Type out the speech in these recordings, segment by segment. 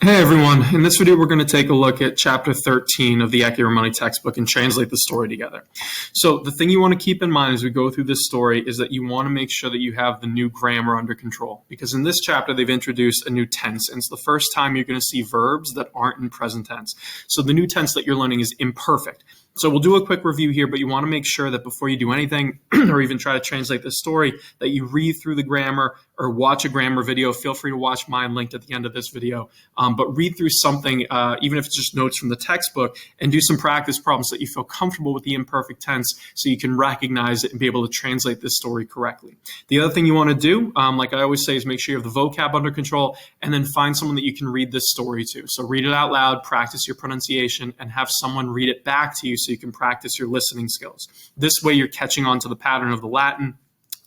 Hey everyone, in this video we're going to take a look at chapter 13 of the Ecce Romani textbook and translate the story together. So the thing you want to keep in mind as we go through this story is that you want to make sure that you have the new grammar under control, because in this chapter they've introduced a new tense, and it's the first time you're going to see verbs that aren't in present tense. So the new tense that you're learning is imperfect. So we'll do a quick review here, but you want to make sure that before you do anything or even try to translate this story, that you read through the grammar or watch a grammar video. Feel free to watch mine linked at the end of this video. But read through something, even if it's just notes from the textbook, and do some practice problems so that you feel comfortable with the imperfect tense so you can recognize it and be able to translate this story correctly. The other thing you want to do, like I always say, is make sure you have the vocab under control and then find someone that you can read this story to. So read it out loud, practice your pronunciation, and have someone read it back to you so you can practice your listening skills. This way you're catching on to the pattern of the Latin,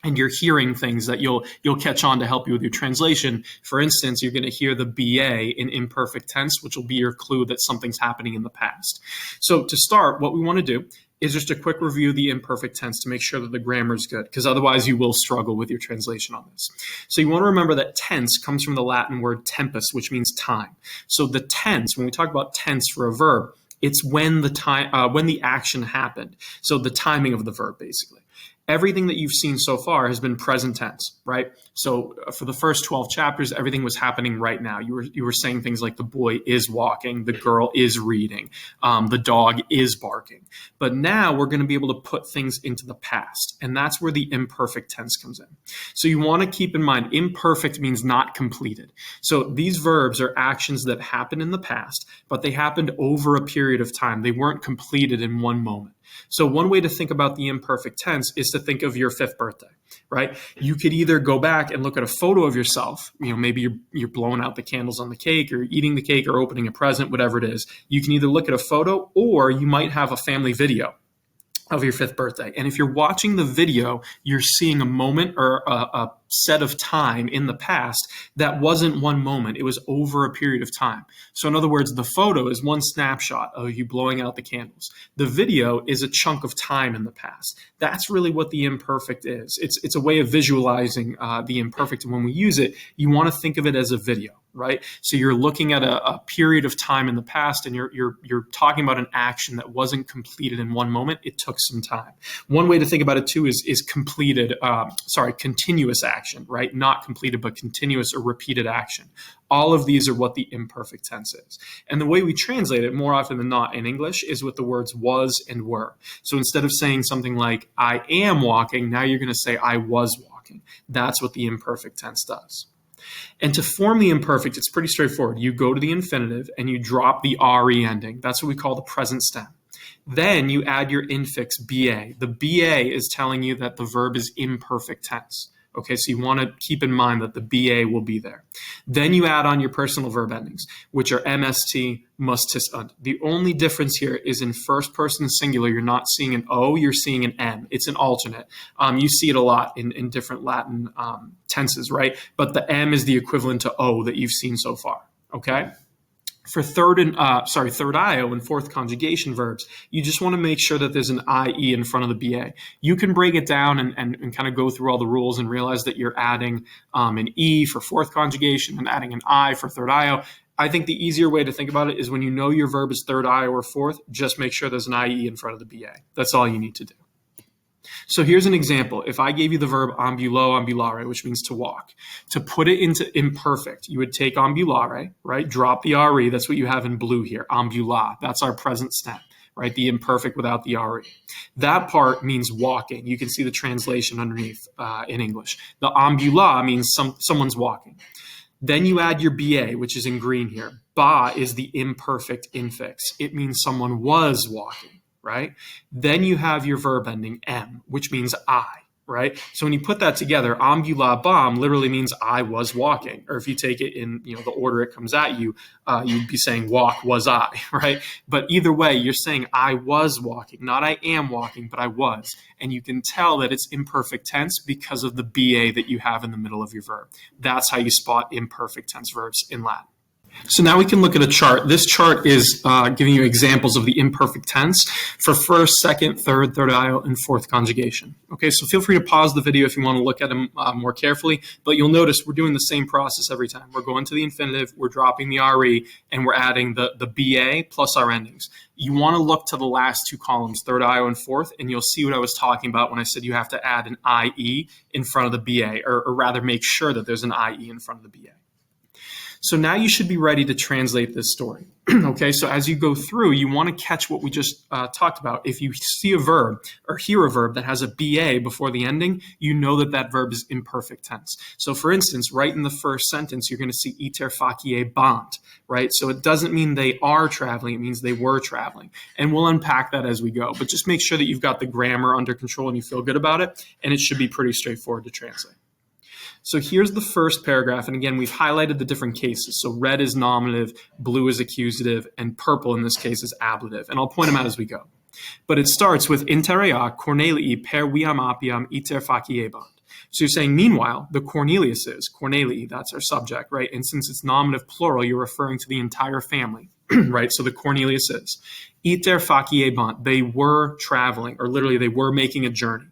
and you're hearing things that you'll catch on to help you with your translation. For instance, you're going to hear the BA in imperfect tense, which will be your clue that something's happening in the past. So to start, what we want to do is just a quick review of the imperfect tense to make sure that the grammar is good, because otherwise you will struggle with your translation on this. So you want to remember that tense comes from the Latin word tempus, which means time. So the tense, when we talk about tense for a verb, it's when the action happened. So the timing of the verb, basically. Everything that you've seen so far has been present tense, right? So for the first 12 chapters, everything was happening right now. You were saying things like the boy is walking, the girl is reading, the dog is barking. But now we're going to be able to put things into the past, and that's where the imperfect tense comes in. So you want to keep in mind, imperfect means not completed. So these verbs are actions that happened in the past, but they happened over a period of time. They weren't completed in one moment. So one way to think about the imperfect tense is to think of your 5th birthday, right? You could either go back and look at a photo of yourself, maybe you're blowing out the candles on the cake or eating the cake or opening a present, whatever it is. You can either look at a photo, or you might have a family video of your 5th birthday. And if you're watching the video, you're seeing a moment or a set of time in the past that wasn't one moment. It was over a period of time. So in other words, the photo is one snapshot of you blowing out the candles. The video is a chunk of time in the past. That's really what the imperfect is. It's a way of visualizing the imperfect. And when we use it, you want to think of it as a video, right? So you're looking at a period of time in the past, and you're talking about an action that wasn't completed in one moment. It took some time. One way to think about it too is continuous action, right? Not completed, but continuous or repeated action. All of these are what the imperfect tense is. And the way we translate it more often than not in English is with the words was and were. So instead of saying something like, I am walking, now you're going to say, I was walking. That's what the imperfect tense does. And to form the imperfect, it's pretty straightforward. You go to the infinitive and you drop the RE ending. That's what we call the present stem. Then you add your infix BA. The BA is telling you that the verb is imperfect tense. Okay, so you want to keep in mind that the BA will be there. Then you add on your personal verb endings, which are MST, must, tis, und. The only difference here is in first person singular, you're not seeing an O, you're seeing an M. It's an alternate. You see it a lot in different Latin tenses, right? But the M is the equivalent to O that you've seen so far, okay? For third IO and fourth conjugation verbs, you just want to make sure that there's an IE in front of the BA. You can break it down and kind of go through all the rules and realize that you're adding an E for fourth conjugation and adding an I for third IO. I think the easier way to think about it is when you know your verb is third IO or fourth, just make sure there's an IE in front of the BA. That's all you need to do. So here's an example. If I gave you the verb ambulo, ambulare, which means to walk, to put it into imperfect, you would take ambulare, right? Drop the RE. That's what you have in blue here. Ambula. That's our present stem, right? The imperfect without the RE. That part means walking. You can see the translation underneath in English. The ambula means someone's walking. Then you add your BA, which is in green here. Ba is the imperfect infix. It means someone was walking. Right? Then you have your verb ending M, which means I, right? So when you put that together, ambula bam literally means I was walking. Or if you take it in the order it comes at you, you'd be saying walk was I, right? But either way, you're saying I was walking, not I am walking, but I was. And you can tell that it's imperfect tense because of the BA that you have in the middle of your verb. That's how you spot imperfect tense verbs in Latin. So now we can look at a chart. This chart is giving you examples of the imperfect tense for first, second, third iota, and fourth conjugation. Okay, so feel free to pause the video if you want to look at them more carefully, but you'll notice we're doing the same process every time. We're going to the infinitive, we're dropping the RE, and we're adding the BA plus our endings. You want to look to the last two columns, third iota and fourth, and you'll see what I was talking about when I said you have to add an IE in front of the BA, or rather make sure that there's an IE in front of the BA. So now you should be ready to translate this story. Okay, so as you go through, you want to catch what we just talked about. If you see a verb or hear a verb that has a BA before the ending, you know that that verb is imperfect tense. So for instance, right in the first sentence, you're going to see iter facie bant, right? So it doesn't mean they are traveling, it means they were traveling. And we'll unpack that as we go. But just make sure that you've got the grammar under control and you feel good about it, and it should be pretty straightforward to translate. So here's the first paragraph, and again, we've highlighted the different cases. So red is nominative, blue is accusative, and purple in this case is ablative. And I'll point them out as we go. But it starts with inter ea Cornelii per viam apiam iter faciebant. So you're saying, meanwhile, the Corneliuses, Cornelii, that's our subject, right? And since it's nominative plural, you're referring to the entire family, right? So the Corneliuses, iter faciebant, they were traveling, or literally they were making a journey.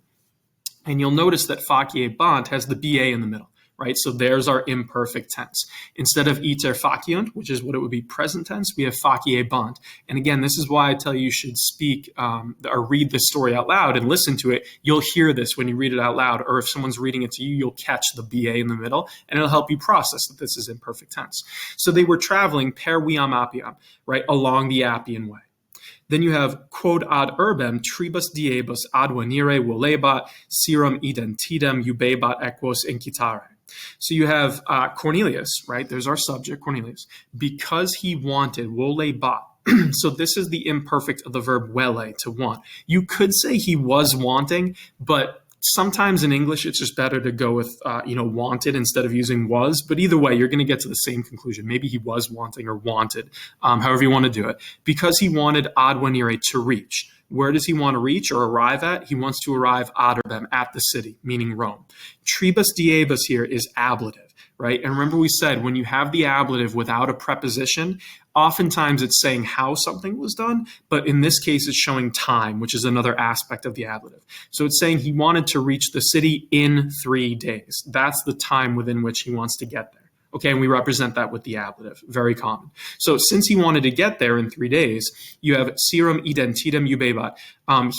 And you'll notice that faciebant has the BA in the middle, right? So there's our imperfect tense. Instead of iter faciunt, which is what it would be present tense, we have faciebant. And again, this is why I tell you should speak or read the story out loud and listen to it. You'll hear this when you read it out loud, or if someone's reading it to you, you'll catch the BA in the middle, and it'll help you process that this is imperfect tense. So they were traveling per viam apiam, right, along the Appian way. Then you have quod ad urbem tribus diebus ad venire volebat serum identitam ubebat equos incitare. So you have Cornelius, right? There's our subject, Cornelius. Because he wanted, volebat. So this is the imperfect of the verb vele, to want. You could say he was wanting, but sometimes in English, it's just better to go with, wanted instead of using was. But either way, you're going to get to the same conclusion. Maybe he was wanting or wanted, however you want to do it. Because he wanted ad venire, to reach. Where does he want to reach or arrive at? He wants to arrive ad urbem, at the city, meaning Rome. Tribus diebus here is ablative, right? And remember we said when you have the ablative without a preposition, oftentimes it's saying how something was done, but in this case it's showing time, which is another aspect of the ablative. So it's saying he wanted to reach the city in 3 days. That's the time within which he wants to get there. Okay, and we represent that with the ablative, very common. So since he wanted to get there in 3 days, you have serum identitam ubebat.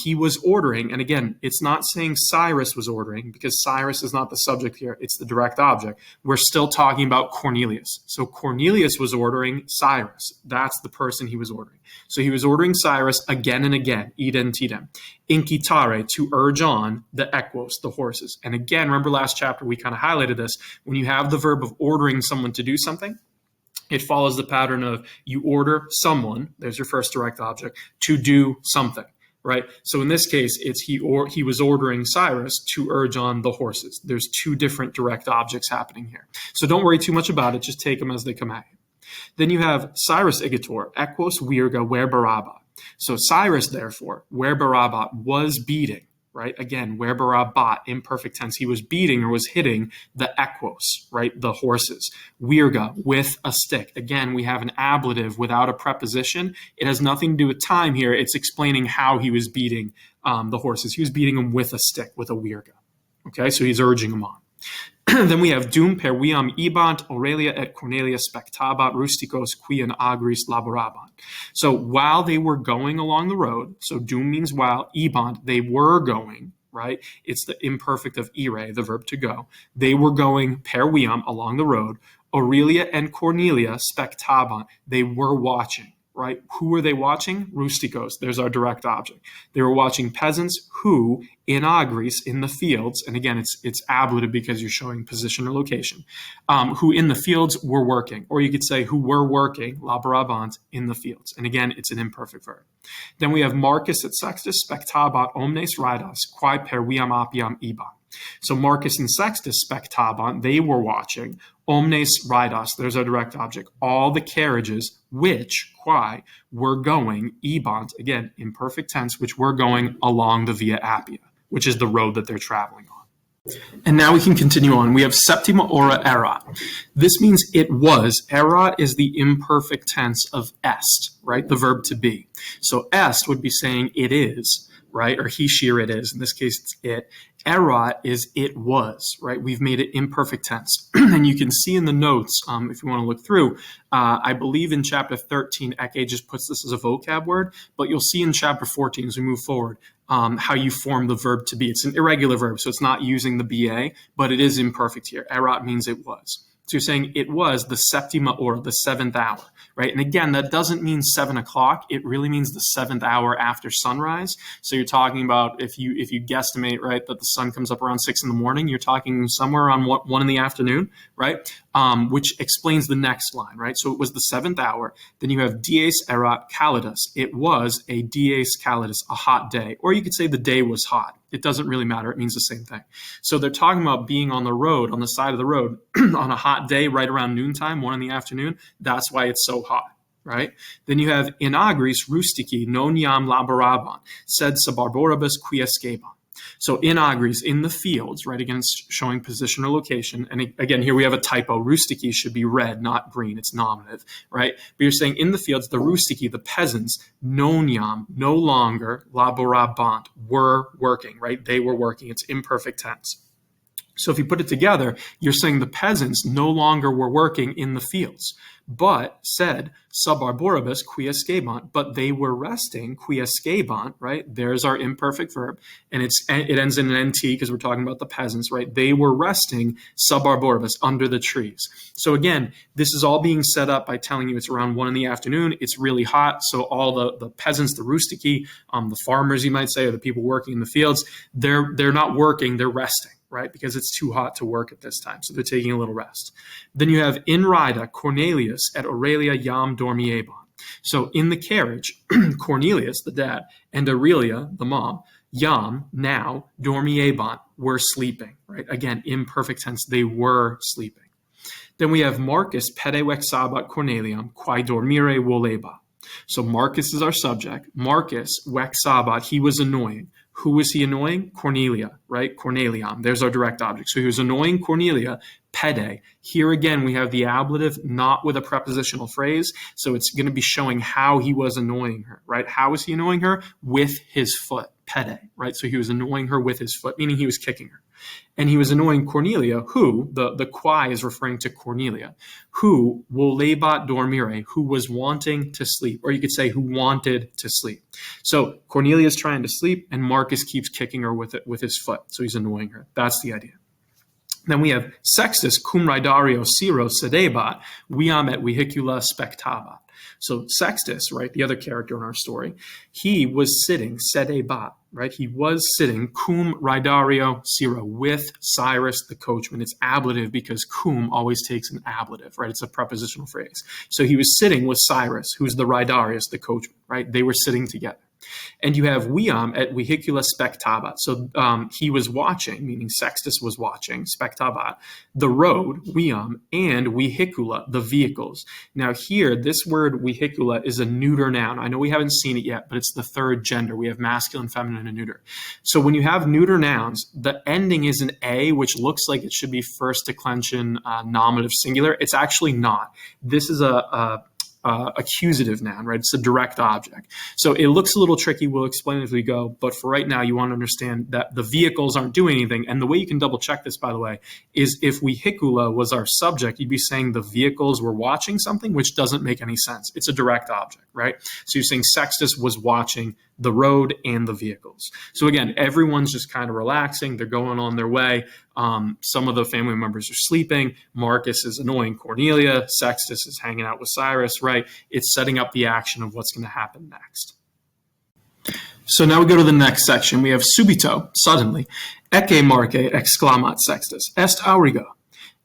He was ordering, and again, it's not saying Cyrus was ordering, because Cyrus is not the subject here, it's the direct object. We're still talking about Cornelius. So Cornelius was ordering Cyrus. That's the person he was ordering. So he was ordering Cyrus again and again, identitam, incitare, to urge on the equos, the horses. And again, remember last chapter, we kind of highlighted this. When you have the verb of ordering someone to do something, it follows the pattern of you order someone, there's your first direct object, to do something, right? So in this case, it's he was ordering Cyrus to urge on the horses. There's two different direct objects happening here. So don't worry too much about it, just take them as they come at you. Then you have Cyrus igitor, equos virga where barabat. So Cyrus, therefore, where barabat, was beating, right? Again, where barabat, imperfect tense, he was beating or was hitting the equos, right? The horses. Virga, with a stick. Again, we have an ablative without a preposition. It has nothing to do with time here. It's explaining how he was beating the horses. He was beating them with a stick, with a virga. Okay, so he's urging them on. Then we have dum per viam ebant Aurelia et Cornelia spectabat rusticos qui in agris laborabant. So while they were going along the road, so dum means while, ebant, they were going, right? It's the imperfect of ire, the verb to go. They were going per viam, along the road. Aurelia and Cornelia spectabat, they were watching. Right? Who were they watching? Rusticos. There's our direct object. They were watching peasants who, in agris, in the fields, and again, it's ablative because you're showing position or location, who in the fields were working. Or you could say who were working, laborabant, in the fields. And again, it's an imperfect verb. Then we have Marcus et Sextus spectabat omnes raidas, quae per viam apiam ebant. So Marcus and Sextus spectabat, they were watching. Omnes raidas, there's our direct object. All the carriages which, quae, were going, ebant, again, imperfect tense, which were going along the Via Appia, which is the road that they're traveling on. And now we can continue on. We have septima ora erat. This means it was. Erat is the imperfect tense of est, right? The verb to be. So est would be saying it is, right? Or he, she, or it is. In this case, it's it. Erat is it was, right? We've made it imperfect tense. And you can see in the notes, if you want to look through, I believe in chapter 13, Ecce just puts this as a vocab word, but you'll see in chapter 14 as we move forward, how you form the verb to be. It's an irregular verb, so it's not using the BA, but it is imperfect here. Erat means it was. So you're saying it was the septima ora, the seventh hour, right? And again, that doesn't mean 7 o'clock. It really means the seventh hour after sunrise. So you're talking about if you guesstimate, right, that the sun comes up around 6 in the morning, you're talking somewhere around 1 in the afternoon, right? Which explains the next line, right? So it was the seventh hour. Then you have dies erat calidus. It was a dies calidus, a hot day. Or you could say the day was hot. It doesn't really matter. It means the same thing. So they're talking about being on the road, on the side of the road, on a hot day right around noontime, 1 in the afternoon. That's why it's so hot, right? Then you have in agris rustici non iam laboraban, sed subarboribus quiesceban. So in agris, in the fields, right, against showing position or location. And again, here we have a typo. Rustici should be red, not green. It's nominative, right? But you're saying in the fields, the rustici, the peasants, non iam, no longer, laborabant, were working, right? They were working. It's imperfect tense. So if you put it together, you're saying the peasants no longer were working in the fields, but said subarboribus quiescebant, but they were resting, quiescebant, right? There's our imperfect verb, and it ends in an nt because we're talking about the peasants, right? They were resting subarboribus, under the trees. So again, this is all being set up by telling you it's around 1 in the afternoon. It's really hot, so all the peasants, the rustici, the farmers, you might say, or the people working in the fields, they're not working, they're resting, right? Because it's too hot to work at this time. So they're taking a little rest. Then you have in rida Cornelius et Aurelia jam dormieban. So in the carriage, Cornelius, the dad, and Aurelia, the mom, jam, now, dormieban, were sleeping, right? Again, imperfect tense, they were sleeping. Then we have Marcus pede vexabat Corneliam, quae dormire voleba. So Marcus is our subject. Marcus vexabat, he was annoying. Who was he annoying? Cornelia, right? Corneliam. There's our direct object. So he was annoying Cornelia, pede. Here again, we have the ablative, not with a prepositional phrase. So it's going to be showing how he was annoying her, right? How was he annoying her? With his foot, pede, right? So he was annoying her with his foot, meaning he was kicking her. And he was annoying Cornelia, who, the quae is referring to Cornelia, who volebat dormire, who was wanting to sleep, or you could say who wanted to sleep. So Cornelia is trying to sleep, and Marcus keeps kicking her with his foot, so he's annoying her. That's the idea. Then we have Sextus cum ridario siro sedebat, viam et vehicula spectabat. So Sextus, right, the other character in our story, he was sitting, sedebat, right? He was sitting, cum ridario siro, with Cyrus the coachman. It's ablative because cum always takes an ablative, right? It's a prepositional phrase. So he was sitting with Cyrus, who's the ridarius, the coachman, right? They were sitting together. And you have viam et vehicula spectabat. So he was watching, meaning Sextus was watching, spectabat, the road, viam, and vehicula, the vehicles. Now here, this word vehicula is a neuter noun. I know we haven't seen it yet, but it's the third gender. We have masculine, feminine, and neuter. So when you have neuter nouns, the ending is an A, which looks like it should be first declension nominative singular. It's actually not. This is a accusative noun, right? It's a direct object. So it looks a little tricky. We'll explain as we go. But for right now, you want to understand that the vehicles aren't doing anything. And the way you can double check this, by the way, is if vehicula was our subject, you'd be saying the vehicles were watching something, which doesn't make any sense. It's a direct object, right? So you're saying Sextus was watching the road and the vehicles. So again, everyone's just kind of relaxing. They're going on their way. Some of the family members are sleeping. Marcus is annoying Cornelia. Sextus is hanging out with Cyrus, right? It's setting up the action of what's going to happen next. So now we go to the next section. We have subito, suddenly. Ecce marce exclamat Sextus, est auriga.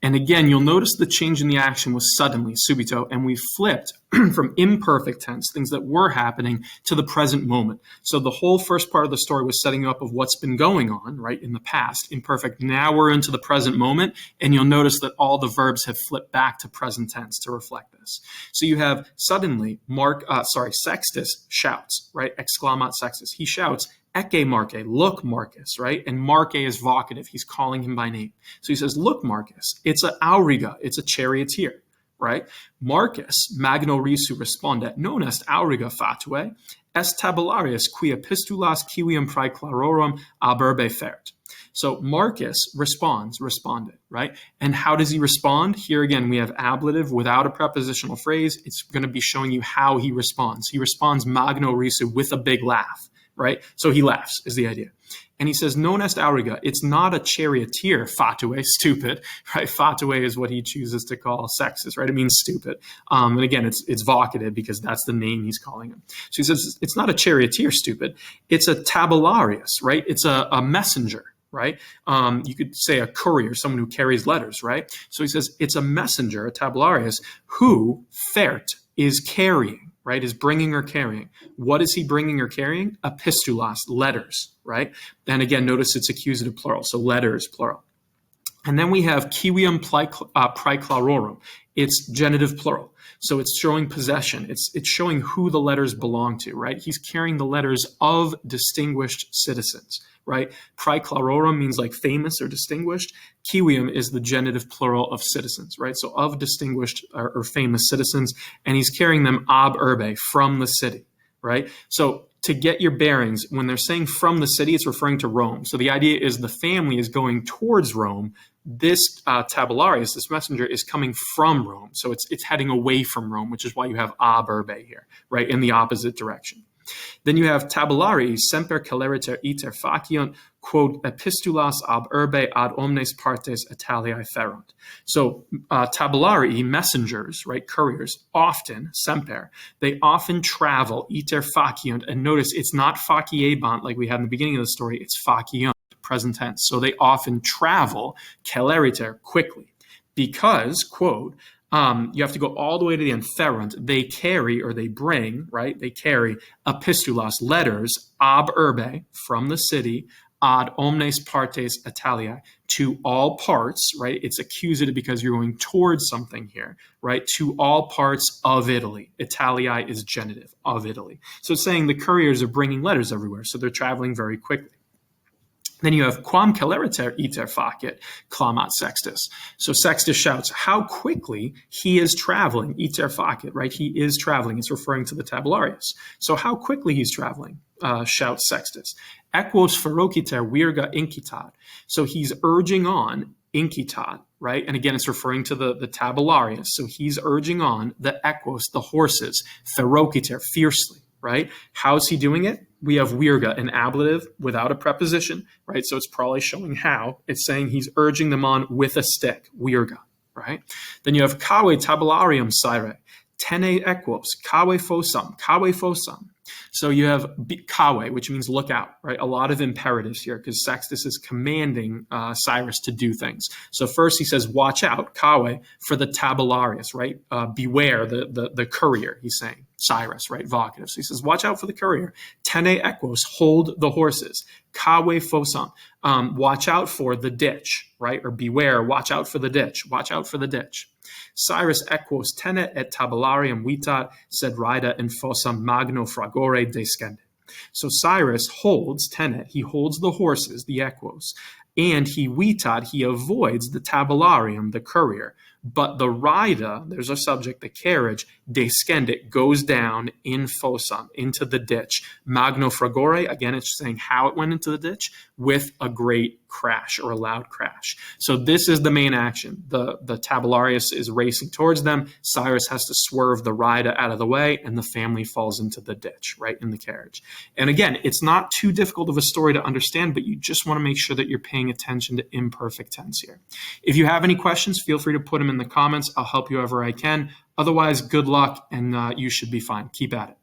And again, you'll notice the change in the action was suddenly, subito, and we flipped from imperfect tense, things that were happening, to the present moment. So the whole first part of the story was setting up of what's been going on, right, in the past, imperfect. Now we're into the present moment, and you'll notice that all the verbs have flipped back to present tense to reflect this. So you have suddenly, Sextus shouts, right, exclamat Sextus. He shouts, Ecce Marque, look, Marcus, right? And Marque is vocative. He's calling him by name. So he says, look, Marcus, it's a auriga, it's a charioteer, right? Marcus, magno risu respondet, non est auriga fatue, est tabularius quia pistulas civium praeclarorum ab urbe fert. So Marcus responded, right? And how does he respond? Here again, we have ablative without a prepositional phrase. It's going to be showing you how he responds. He responds magno risu with a big laugh, right? So he laughs is the idea. And he says, non est auriga, it's not a charioteer, fatue, stupid, right? Fatue is what he chooses to call sexist, right? It means stupid. And again, it's vocative because that's the name he's calling him. So he says, it's not a charioteer, stupid. It's a tabularius, right? It's a messenger, right? You could say a courier, someone who carries letters, right? So he says, it's a messenger, a tabularius, who fert is carrying, right? Is bringing or carrying. What is he bringing or carrying? Epistulas, letters, right? And again, notice it's accusative plural, so letters, plural. And then we have civium praeclarorum. It's genitive plural. So it's showing possession. It's showing who the letters belong to, right? He's carrying the letters of distinguished citizens, right? Praeclarorum means like famous or distinguished. Civium is the genitive plural of citizens, right? So of distinguished or famous citizens, and he's carrying them ab urbe, from the city, right? So to get your bearings, when they're saying from the city, it's referring to Rome. So the idea is the family is going towards Rome. This tabularius, this messenger, is coming from Rome. So it's heading away from Rome, which is why you have ab urbe here, right, in the opposite direction. Then you have tabulari, semper celeriter iter faciunt, quod epistulas ab urbe ad omnes partes Italiae ferunt. So tabulari, messengers, right, couriers, often, semper, they often travel, iter faciunt, and notice it's not faciebant like we had in the beginning of the story, it's faciunt, present tense. So they often travel, celeriter, quickly, because, quote, you have to go all the way to the end. Ferunt, they carry or they bring, right? They carry epistulas, letters, ab urbe, from the city, ad omnes partes Italiae, to all parts, right? It's accusative because you're going towards something here, right? To all parts of Italy. Italiae is genitive, of Italy. So it's saying the couriers are bringing letters everywhere, so they're traveling very quickly. Then you have quam celeriter iter facit, clamat Sextus. So Sextus shouts how quickly he is traveling, iter facit, right? He is traveling. It's referring to the tabularius. So how quickly he's traveling, shouts Sextus. Equos ferociter virga incitat. So he's urging on, incitat, right? And again, it's referring to the tabularius. So he's urging on the equos, the horses, ferociter, fiercely, right? How's he doing it? We have virga, an ablative without a preposition, right? So it's probably showing how. It's saying he's urging them on with a stick, virga, right? Then you have cave tabularium sire, tene equos, cave fosam. So you have cave, which means look out, right? A lot of imperatives here because Sextus is commanding Cyrus to do things. So first he says, watch out, cave, for the tabularius, right? Beware the courier, he's saying. Cyrus, right? Vocative. So he says, watch out for the courier. Tene equos, hold the horses. Cave fosam, watch out for the ditch, right? Or beware, watch out for the ditch. Watch out for the ditch. Cyrus equos tenet et tabularium vitat, sed rida in fossam magno fragore descendit. So Cyrus holds, tenet, he holds the horses, the equos, and he vitat, he avoids the tabularium, the courier. But the rida, there's a subject, the carriage, descendit, goes down in fossam, into the ditch. Magno fragore, again, it's saying how it went into the ditch, with a great crash or a loud crash. So this is the main action. The tabularius is racing towards them. Cyrus has to swerve the rida out of the way, and the family falls into the ditch, right, in the carriage. And again, it's not too difficult of a story to understand, but you just want to make sure that you're paying attention to imperfect tense here. If you have any questions, feel free to put them in the comments. I'll help you however I can. Otherwise, good luck, and you should be fine. Keep at it.